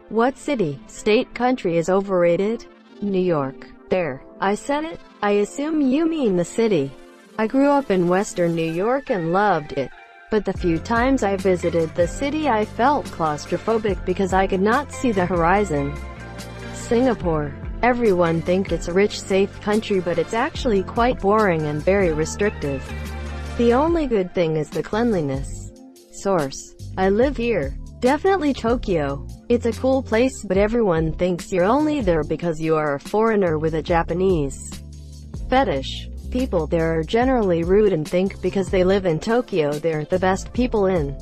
What city, state, country is overrated? New York. There. I said it. I assume you mean the city. I grew up in Western New York and loved it. But the few times I visited the city I felt claustrophobic because I could not see the horizon. Singapore. Everyone thinks it's a rich, safe country, but it's actually quite boring and very restrictive. The only good thing is the cleanliness. Source. I live here. Definitely Tokyo. It's a cool place, but everyone thinks you're only there because you are a foreigner with a Japanese fetish. People there are generally rude and think because they live in Tokyo they're the best people in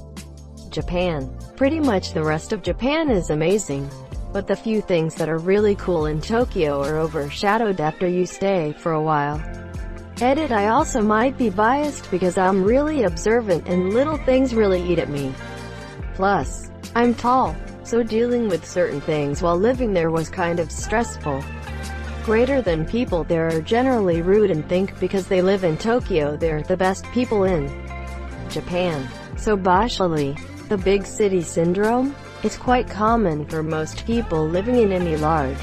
Japan. Pretty much the rest of Japan is amazing. But the few things that are really cool in Tokyo are overshadowed after you stay for a while. Edit. I also might be biased because I'm really observant and little things really eat at me. Plus, I'm tall, so dealing with certain things while living there was kind of stressful. Greater than people there are generally rude and think because they live in Tokyo they're the best people in Japan. So basically, the big city syndrome? It's quite common for most people living in any large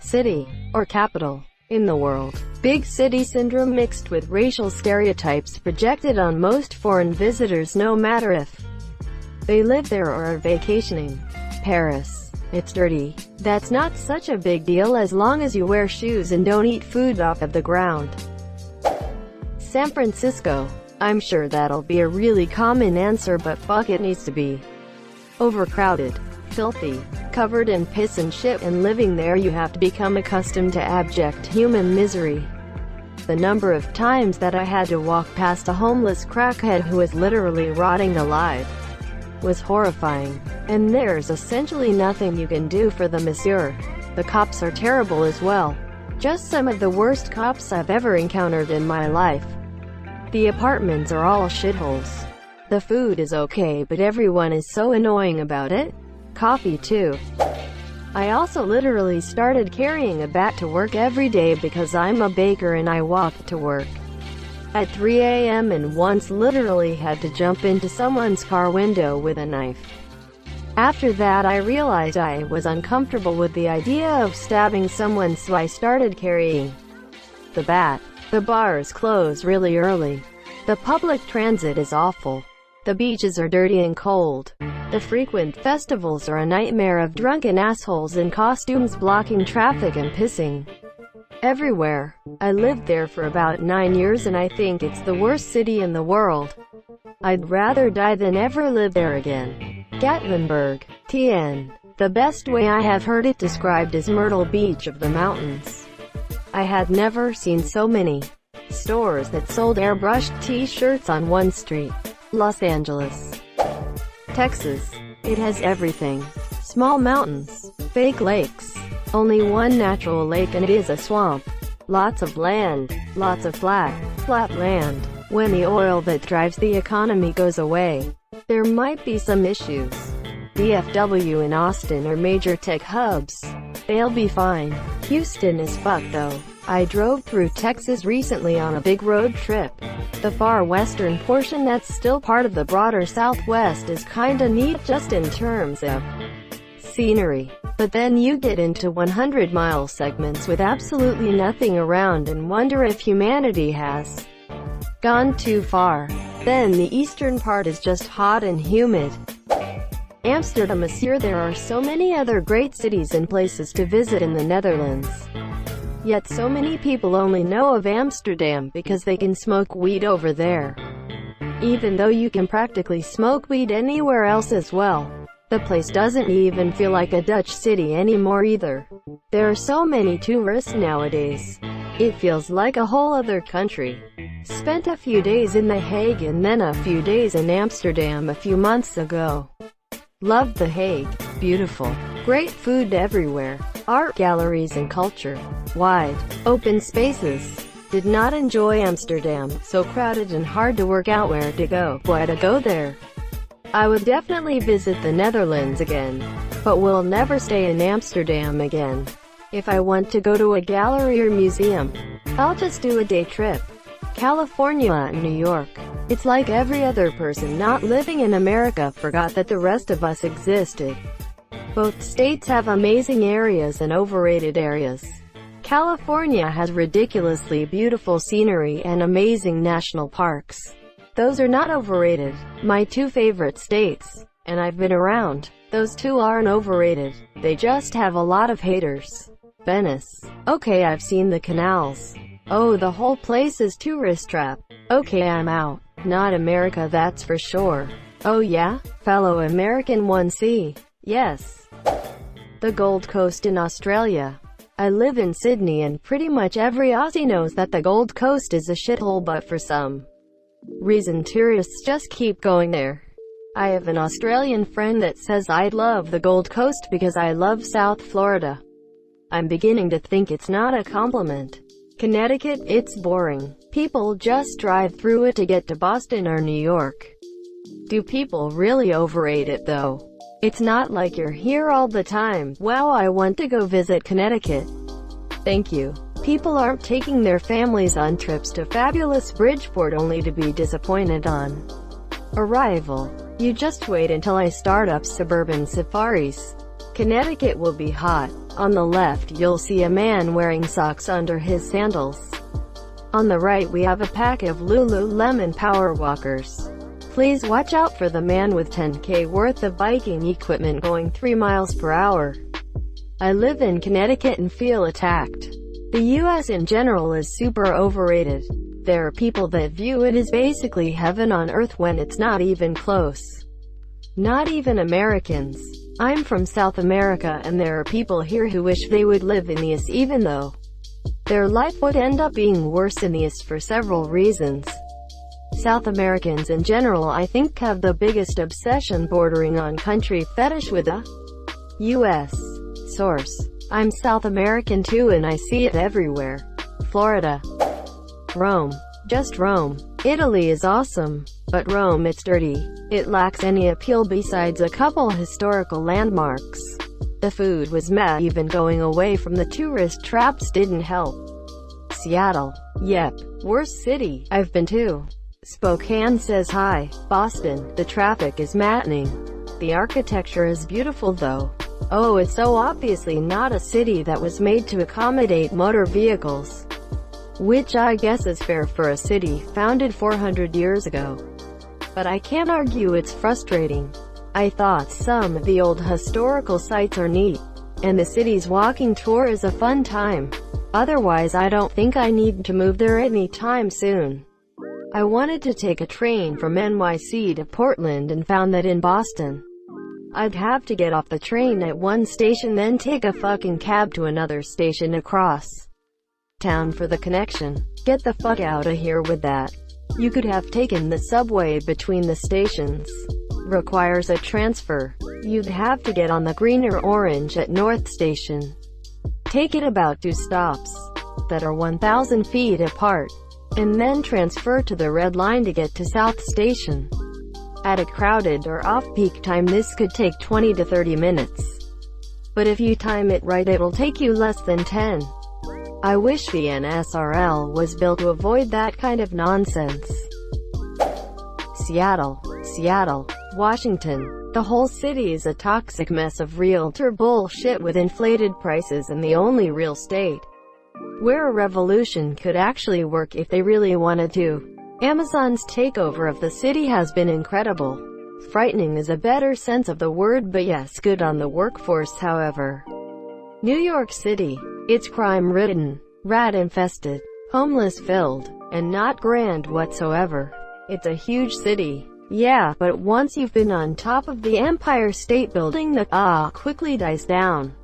city, or capital, in the world. Big city syndrome mixed with racial stereotypes projected on most foreign visitors no matter if they live there or are vacationing. Paris. It's dirty. That's not such a big deal as long as you wear shoes and don't eat food off of the ground. San Francisco. I'm sure that'll be a really common answer, but fuck, it needs to be. Overcrowded. Filthy. Covered in piss and shit, and living there you have to become accustomed to abject human misery. The number of times that I had to walk past a homeless crackhead who was literally rotting alive was horrifying. And there's essentially nothing you can do for the monsieur. The cops are terrible as well. Just some of the worst cops I've ever encountered in my life. The apartments are all shitholes. The food is okay, but everyone is so annoying about it. Coffee too. I also literally started carrying a bat to work every day because I'm a baker and I walk to work at 3 a.m. and once literally had to jump into someone's car window with a knife. After that I realized I was uncomfortable with the idea of stabbing someone, so I started carrying the bat. The bars close really early. The public transit is awful. The beaches are dirty and cold. The frequent festivals are a nightmare of drunken assholes in costumes blocking traffic and pissing everywhere. I lived there for about 9 years and I think it's the worst city in the world. I'd rather die than ever live there again. Gatlinburg. TN. The best way I have heard it described is Myrtle Beach of the mountains. I had never seen so many stores that sold airbrushed t-shirts on one street. Los Angeles. Texas. It has everything. Small mountains. Fake lakes. Only one natural lake and it is a swamp. Lots of land. Lots of flat land. When the oil that drives the economy goes away, there might be some issues. DFW and Austin are major tech hubs. They'll be fine. Houston is fucked though. I drove through Texas recently on a big road trip. The far western portion that's still part of the broader Southwest is kinda neat just in terms of scenery. But then you get into 100-mile segments with absolutely nothing around and wonder if humanity has gone too far. Then the eastern part is just hot and humid. Amsterdam. Monsieur, there are so many other great cities and places to visit in the Netherlands. Yet so many people only know of Amsterdam because they can smoke weed over there. Even though you can practically smoke weed anywhere else as well. The place doesn't even feel like a Dutch city anymore either. There are so many tourists nowadays. It feels like a whole other country. Spent a few days in The Hague and then a few days in Amsterdam a few months ago. Loved The Hague. Beautiful. Great food everywhere. Art galleries and culture. Wide, open spaces. Did not enjoy Amsterdam. So crowded and hard to work out where to go. Why to go there? I would definitely visit the Netherlands again, but will never stay in Amsterdam again. If I want to go to a gallery or museum, I'll just do a day trip. California and New York. It's like every other person not living in America forgot that the rest of us existed. Both states have amazing areas and overrated areas. California has ridiculously beautiful scenery and amazing national parks. Those are not overrated. My two favorite states, and I've been around, those two aren't overrated. They just have a lot of haters. Venice. Okay, I've seen the canals. Oh, the whole place is tourist trap. Okay, I'm out. Not America, that's for sure. Oh yeah? Fellow American 1C. Yes. The Gold Coast in Australia. I live in Sydney and pretty much every Aussie knows that the Gold Coast is a shithole, but for some reason tourists just keep going there. I have an Australian friend that says I'd love the Gold Coast because I love South Florida. I'm beginning to think it's not a compliment. Connecticut, it's boring. People just drive through it to get to Boston or New York. Do people really overrate it though? It's not like you're here all the time. Wow, I want to go visit Connecticut. Thank you. People aren't taking their families on trips to fabulous Bridgeport only to be disappointed on arrival. You just wait until I start up suburban safaris. Connecticut will be hot. On the left you'll see a man wearing socks under his sandals. On the right we have a pack of Lululemon power walkers. Please watch out for the man with $10K worth of biking equipment going 3 miles per hour. I live in Connecticut and feel attacked. The US in general is super overrated. There are people that view it as basically heaven on earth when it's not even close. Not even Americans. I'm from South America and there are people here who wish they would live in the US even though their life would end up being worse in the US for several reasons. South Americans in general I think have the biggest obsession bordering on country fetish with the US. Source. I'm South American too and I see it everywhere. Florida. Rome. Just Rome. Italy is awesome. But Rome, it's dirty. It lacks any appeal besides a couple historical landmarks. The food was meh, even going away from the tourist traps didn't help. Seattle. Yep. Worst city I've been to. Spokane says hi. Boston. The traffic is maddening. The architecture is beautiful though. Oh, it's so obviously not a city that was made to accommodate motor vehicles. Which I guess is fair for a city founded 400 years ago. But I can't argue it's frustrating. I thought some of the old historical sites are neat, and the city's walking tour is a fun time. Otherwise I don't think I need to move there anytime soon. I wanted to take a train from NYC to Portland and found that in Boston, I'd have to get off the train at one station then take a fucking cab to another station across town for the connection. Get the fuck out of here with that. You could have taken the subway between the stations. Requires a transfer. You'd have to get on the green or orange at North Station. Take it about 2 stops that are 1,000 feet apart, and then transfer to the red line to get to South Station. At a crowded or off-peak time this could take 20 to 30 minutes. But if you time it right it'll take you less than 10. I wish the NSRL was built to avoid that kind of nonsense. Seattle. Washington. The whole city is a toxic mess of realtor bullshit with inflated prices and the only real state where a revolution could actually work if they really wanted to. Amazon's takeover of the city has been incredible. Frightening is a better sense of the word, but yes, good on the workforce however. New York City. It's crime-ridden, rat-infested, homeless-filled, and not grand whatsoever. It's a huge city. Yeah, but once you've been on top of the Empire State Building the quickly dies down.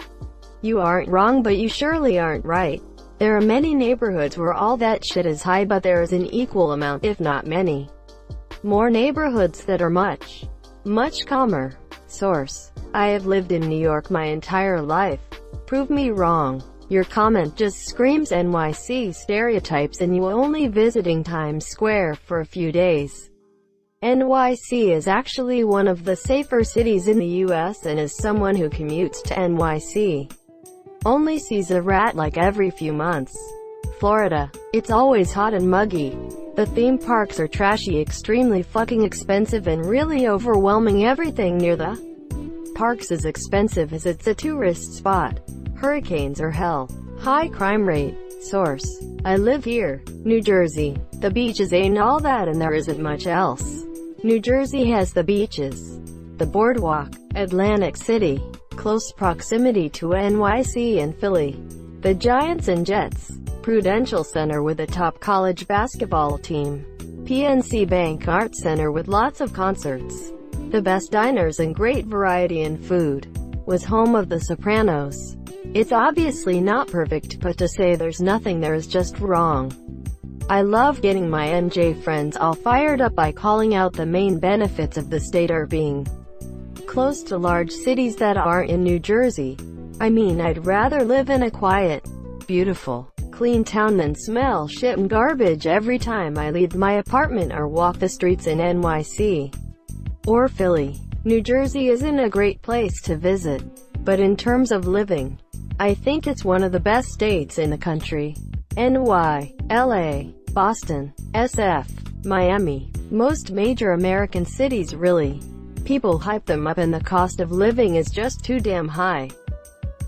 You aren't wrong, but you surely aren't right. There are many neighborhoods where all that shit is high, but there is an equal amount, if not many, more neighborhoods that are much calmer. Source. I have lived in New York my entire life. Prove me wrong. Your comment just screams NYC stereotypes and you only visiting Times Square for a few days. NYC is actually one of the safer cities in the US, and as someone who commutes to NYC, only sees a rat like every few months. Florida. It's always hot and muggy. The theme parks are trashy, extremely fucking expensive, and really overwhelming. Everything near the Parks is expensive as it's a tourist spot. Hurricanes are hell. High crime rate. Source: I live here. New Jersey. The beaches ain't all that and there isn't much else. New Jersey has the beaches, the boardwalk, Atlantic City, close proximity to NYC and Philly, the Giants and Jets, Prudential Center with a top college basketball team, PNC Bank Arts Center with lots of concerts, the best diners and great variety in food, was home of The Sopranos. It's obviously not perfect, but to say there's nothing there is just wrong. I love getting my NJ friends all fired up by calling out the main benefits of the state are being close to large cities that aren't in New Jersey. I mean, I'd rather live in a quiet, beautiful, clean town than smell shit and garbage every time I leave my apartment or walk the streets in NYC or Philly. New Jersey isn't a great place to visit, but in terms of living, I think it's one of the best states in the country. NY, LA, Boston, SF, Miami, most major American cities really. People hype them up and the cost of living is just too damn high.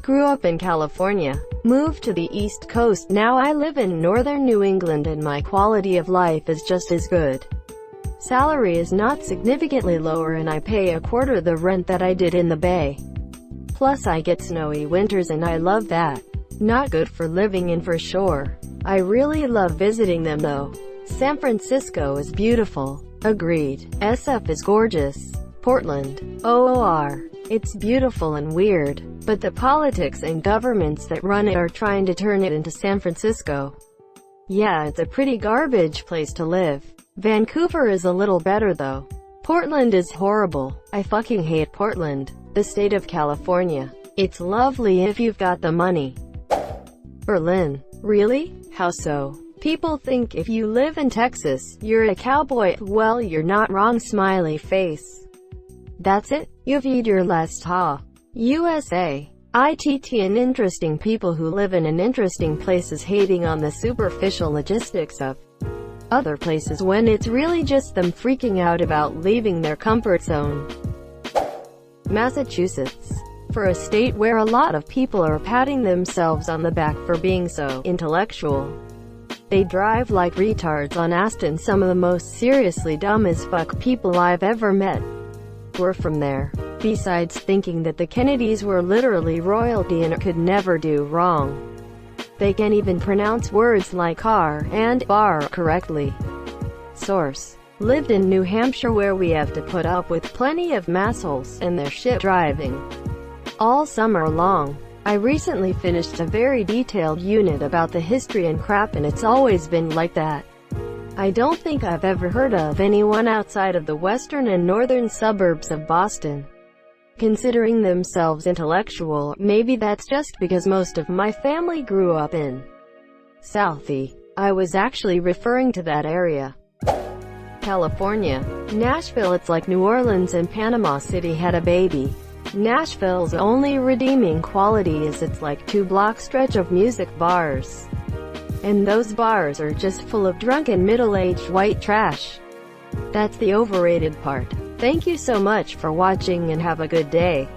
Grew up in California, moved to the East Coast, now I live in northern New England and my quality of life is just as good. Salary is not significantly lower and I pay a quarter the rent that I did in the Bay. Plus I get snowy winters and I love that. Not good for living in for sure. I really love visiting them though. San Francisco is beautiful. Agreed. SF is gorgeous. Portland. OOR. It's beautiful and weird, but the politics and governments that run it are trying to turn it into San Francisco. Yeah, it's a pretty garbage place to live. Vancouver is a little better though. Portland is horrible. I fucking hate Portland, the state of California. It's lovely if you've got the money. Berlin. Really? How so? People think if you live in Texas, you're a cowboy. Well, you're not wrong, smiley face. That's it? You've eat your last ha. USA. ITT and interesting people who live in an interesting places hating on the superficial logistics of other places when it's really just them freaking out about leaving their comfort zone. Massachusetts. For a state where a lot of people are patting themselves on the back for being so intellectual, they drive like retards on Aston. Some of the most seriously dumb as fuck people I've ever met were from there. Besides thinking that the Kennedys were literally royalty and could never do wrong, they can't even pronounce words like car and bar correctly. Source: lived in New Hampshire where we have to put up with plenty of massholes and their shit driving all summer long. I recently finished a very detailed unit about the history and crap and it's always been like that. I don't think I've ever heard of anyone outside of the western and northern suburbs of Boston considering themselves intellectual. Maybe that's just because most of my family grew up in Southie. I was actually referring to that area. California. Nashville. It's like New Orleans and Panama City had a baby. Nashville's only redeeming quality is it's like 2-block stretch of music bars. And those bars are just full of drunken middle-aged white trash. That's the overrated part. Thank you so much for watching and have a good day.